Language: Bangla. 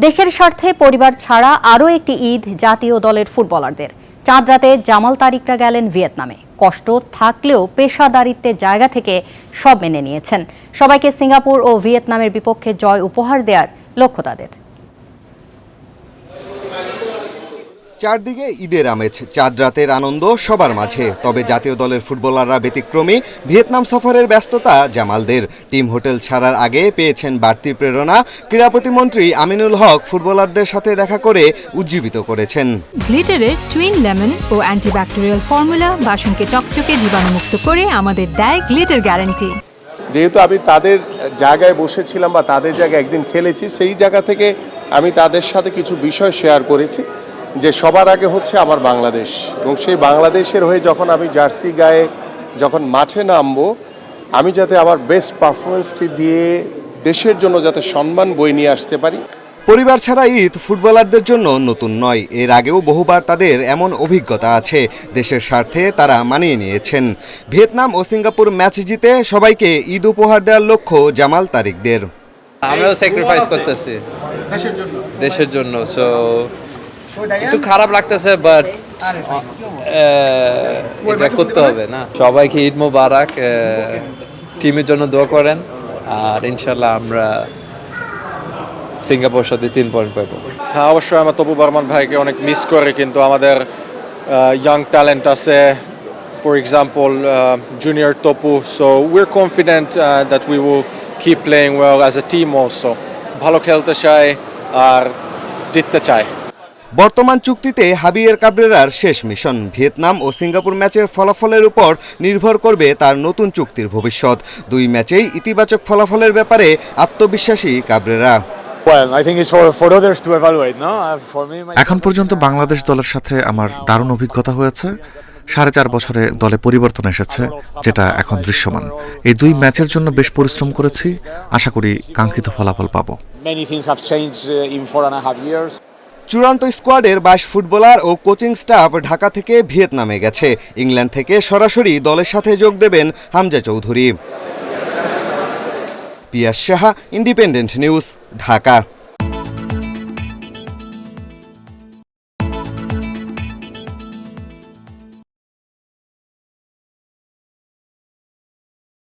দেশের স্বার্থে পরিবার ছাড়া আরও একটি ঈদ জাতীয় দলের ফুটবলারদের। চাঁদ রাতে জামাল তারিকরা গেলেন ভিয়েতনামে। কষ্ট থাকলেও পেশাদারিত্বের জায়গা থেকে সব মেনে নিয়েছেন। সবাইকে সিঙ্গাপুর ও ভিয়েতনামের বিপক্ষে জয় উপহার দেওয়ার লক্ষ্য তাদের। চারদিকে ঈদের আমেজ, চাঁদ রাতের আনন্দ সবার মাঝে। তবে জাতীয় দলের ফুটবলাররা ব্যতিক্রমী। ভিয়েতনাম সফরের ব্যস্ততা জামালদের। টিম হোটেল ছাড়ার আগে পেয়েছেন বাড়তি প্রেরণা। ক্রীড়া প্রতিমন্ত্রী আমিনুল হক ফুটবলারদের সাথে দেখা করে উজ্জীবিত করেছেন। গ্লিটারের টুইন লেমন ও অ্যান্টিব্যাকটেরিয়াল ফর্মুলা বাসনকে চকচকে জীবাণুমুক্ত করে আমাদের দেয় গ্লিটার গ্যারান্টি। যেহেতু আমি তাদের জায়গায় বসেছিলাম বা তাদের জায়গায় একদিন খেলেছি, সেই জায়গা থেকে আমি তাদের সাথে কিছু বিষয় শেয়ার করেছি যে সবার আগে হচ্ছে আমার বাংলাদেশ, এবং সেই বাংলাদেশের হয়ে যখন আমি জার্সি গায়ে যখন মাঠে নামবো, আমি যাতে আমার বেস্ট পারফরমেন্সটি দিয়ে দেশের জন্য যাতে সম্মান বয়ে নিয়ে আসতে পারি। পরিবার ছাড়া ঈদ ফুটবলারদের জন্য নতুন নয়। এর আগেও বহুবার তাদের এমন অভিজ্ঞতা আছে। দেশের স্বার্থে তারা মানিয়ে নিয়েছেন। ভিয়েতনাম ও সিঙ্গাপুর ম্যাচ জিতে সবাইকে ঈদ উপহার দেওয়ার লক্ষ্য জামাল তারিকদের। আমরাও স্যাক্রিফাইস করতেছি দেশের জন্য। সো একটু খারাপ লাগতেছে, বাট এটা করতে হবে না। সবাইকে ঈদ মোবারক। টিমের জন্য দোয়া করেন, আর ইনশাল্লাহ আমরা সিঙ্গাপুর সাথে 3 পয়েন্ট পাবো। হ্যাঁ, অবশ্যই আমরা তপু বর্মন ভাইকে অনেক মিস করি, কিন্তু আমাদের ইয়াং ট্যালেন্ট আছে, for example junior Tapu. So we are confident that we will keep playing well as a team also. ভালো খেলতে চাই আর জিততে চাই। বর্তমান চুক্তিতে হাবিয়ের কাবরেরার শেষ মিশন। ভিয়েতনাম ও সিঙ্গাপুর ম্যাচের ফলাফলের উপর নির্ভর করবে তার নতুন চুক্তির ভবিষ্যৎ। 2 ম্যাচেই ইতিবাচক ফলাফলের ব্যাপারে আত্মবিশ্বাসী কাবরেরা। এখন পর্যন্ত বাংলাদেশ দলের সাথে আমার দারুণ অভিজ্ঞতা হয়েছে। 4.5 বছরে দলে পরিবর্তন এসেছে, যেটা এখন দৃশ্যমান। এই 2 ম্যাচের জন্য বেশ পরিশ্রম করেছি। আশা করি কাঙ্ক্ষিত ফলাফল পাবো। চূড়ান্ত স্কোয়াডের 22 ফুটবলার ও কোচিং স্টাফ ঢাকা থেকে ভিয়েতনামে গেছে। ইংল্যান্ড থেকে সরাসরি দলের সাথে যোগ দেবেন হামজা চৌধুরী। পিয়াস সাহা, ইন্ডিপেন্ডেন্ট নিউজ, ঢাকা।